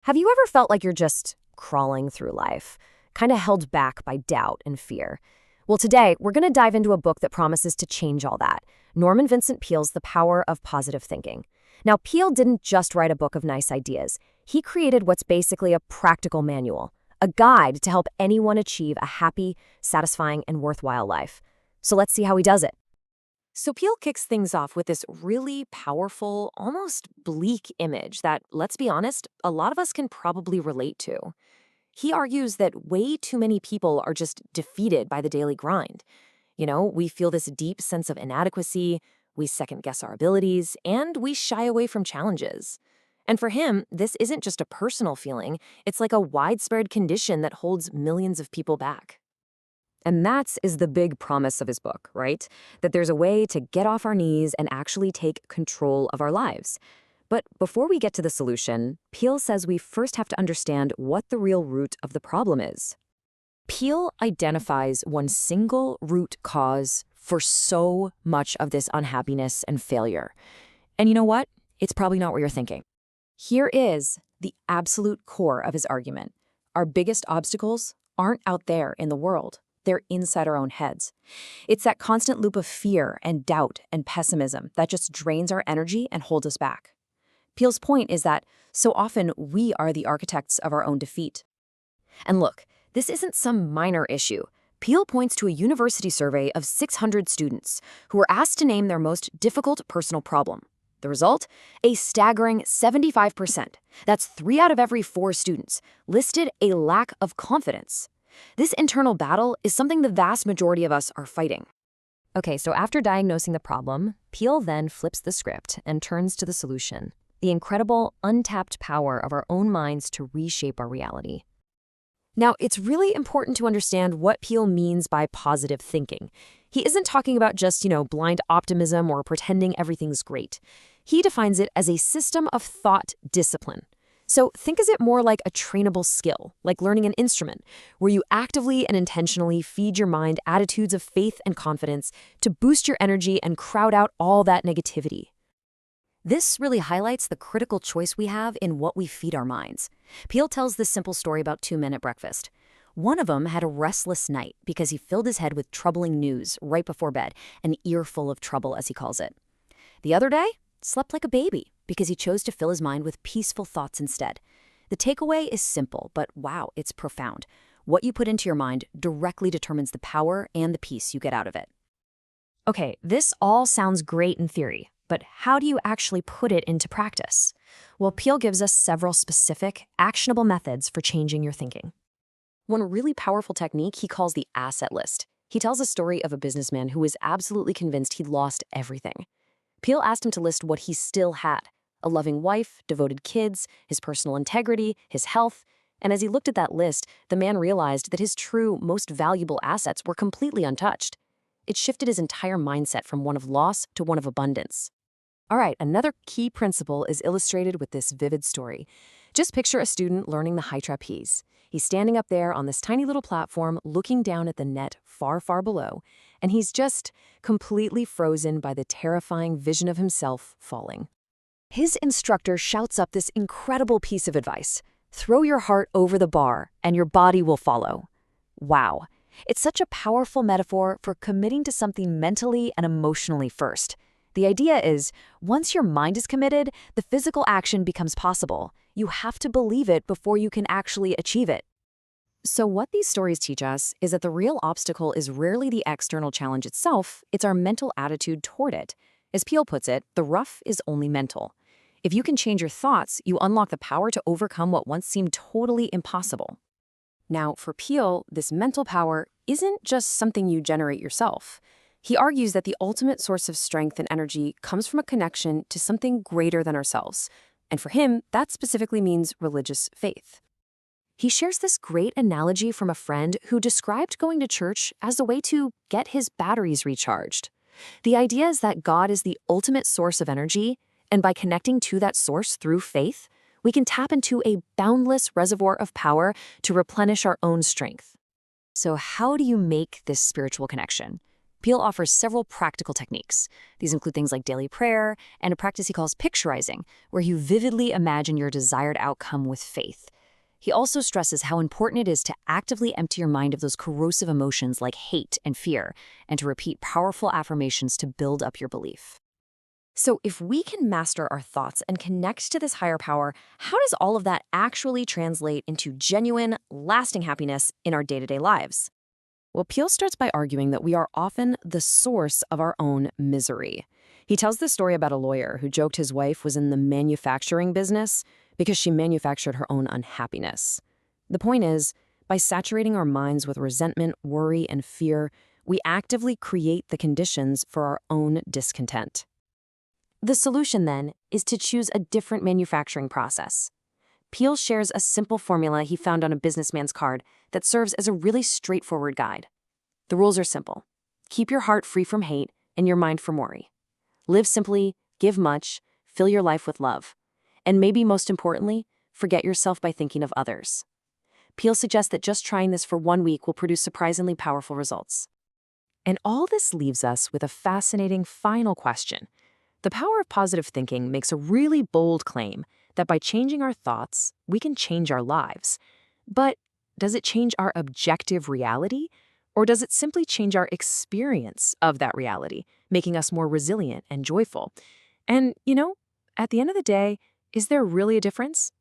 Have you ever felt like you're just crawling through life, kind of held back by doubt and fear? Well, today, we're going to dive into a book that promises to change all that. Norman Vincent Peale's The Power of Positive Thinking. Now, Peale didn't just write a book of nice ideas. He created what's basically a practical manual, a guide to help anyone achieve a happy, satisfying, and worthwhile life. So let's see how he does it. So Peale kicks things off with this really powerful, almost bleak image that, let's be honest, a lot of us can probably relate to. He argues that way too many people are just defeated by the daily grind. We feel this deep sense of inadequacy, we second-guess our abilities, and we shy away from challenges. And for him, this isn't just a personal feeling, it's like a widespread condition that holds millions of people back. And that is the big promise of his book, right? That there's a way to get off our knees and actually take control of our lives. But before we get to the solution, Peale says we first have to understand what the real root of the problem is. Peale identifies one single root cause for so much of this unhappiness and failure. And you know what? It's probably not what you're thinking. Here is the absolute core of his argument. Our biggest obstacles aren't out there in the world. They're inside our own heads. It's that constant loop of fear and doubt and pessimism that just drains our energy and holds us back. Peale's point is that so often we are the architects of our own defeat. And look, this isn't some minor issue. Peale points to a university survey of 600 students who were asked to name their most difficult personal problem. The result? A staggering 75%. That's 3 out of every 4 students listed a lack of confidence. This internal battle is something the vast majority of us are fighting. Okay, so after diagnosing the problem, Peale then flips the script and turns to the solution, the incredible, untapped power of our own minds to reshape our reality. Now, it's really important to understand what Peale means by positive thinking. He isn't talking about just, blind optimism or pretending everything's great. He defines it as a system of thought discipline. So think of it more like a trainable skill, like learning an instrument, where you actively and intentionally feed your mind attitudes of faith and confidence to boost your energy and crowd out all that negativity. This really highlights the critical choice we have in what we feed our minds. Peale tells this simple story about 2 men at breakfast. One of them had a restless night because he filled his head with troubling news right before bed, an earful of trouble, as he calls it. The other day, slept like a baby because he chose to fill his mind with peaceful thoughts instead. The takeaway is simple, but wow, it's profound. What you put into your mind directly determines the power and the peace you get out of it. Okay, this all sounds great in theory, but how do you actually put it into practice? Well, Peale gives us several specific, actionable methods for changing your thinking. One really powerful technique he calls the asset list. He tells a story of a businessman who was absolutely convinced he'd lost everything. Peale asked him to list what he still had: a loving wife, devoted kids, his personal integrity, his health. And as he looked at that list, the man realized that his true, most valuable assets were completely untouched. It shifted his entire mindset from one of loss to one of abundance. All right, another key principle is illustrated with this vivid story. Just picture a student learning the high trapeze. He's standing up there on this tiny little platform looking down at the net far, far below, and he's just completely frozen by the terrifying vision of himself falling. His instructor shouts up this incredible piece of advice: throw your heart over the bar and your body will follow. Wow, it's such a powerful metaphor for committing to something mentally and emotionally first. The idea is, once your mind is committed, the physical action becomes possible. You have to believe it before you can actually achieve it. So what these stories teach us is that the real obstacle is rarely the external challenge itself, it's our mental attitude toward it. As Peale puts it, the rough is only mental. If you can change your thoughts, you unlock the power to overcome what once seemed totally impossible. Now, for Peale, this mental power isn't just something you generate yourself. He argues that the ultimate source of strength and energy comes from a connection to something greater than ourselves. And for him, that specifically means religious faith. He shares this great analogy from a friend who described going to church as a way to get his batteries recharged. The idea is that God is the ultimate source of energy, and by connecting to that source through faith, we can tap into a boundless reservoir of power to replenish our own strength. So how do you make this spiritual connection? Peale offers several practical techniques. These include things like daily prayer and a practice he calls picturizing, where you vividly imagine your desired outcome with faith. He also stresses how important it is to actively empty your mind of those corrosive emotions like hate and fear, and to repeat powerful affirmations to build up your belief. So if we can master our thoughts and connect to this higher power, how does all of that actually translate into genuine, lasting happiness in our day-to-day lives? Well, Peale starts by arguing that we are often the source of our own misery. He tells this story about a lawyer who joked his wife was in the manufacturing business because she manufactured her own unhappiness. The point is, by saturating our minds with resentment, worry, and fear, we actively create the conditions for our own discontent. The solution, then, is to choose a different manufacturing process. Peale shares a simple formula he found on a businessman's card that serves as a really straightforward guide. The rules are simple. Keep your heart free from hate and your mind from worry. Live simply, give much, fill your life with love. And maybe most importantly, forget yourself by thinking of others. Peale suggests that just trying this for 1 week will produce surprisingly powerful results. And all this leaves us with a fascinating final question. The power of positive thinking makes a really bold claim that by changing our thoughts, we can change our lives. But does it change our objective reality? Or does it simply change our experience of that reality, making us more resilient and joyful? And, at the end of the day, is there really a difference?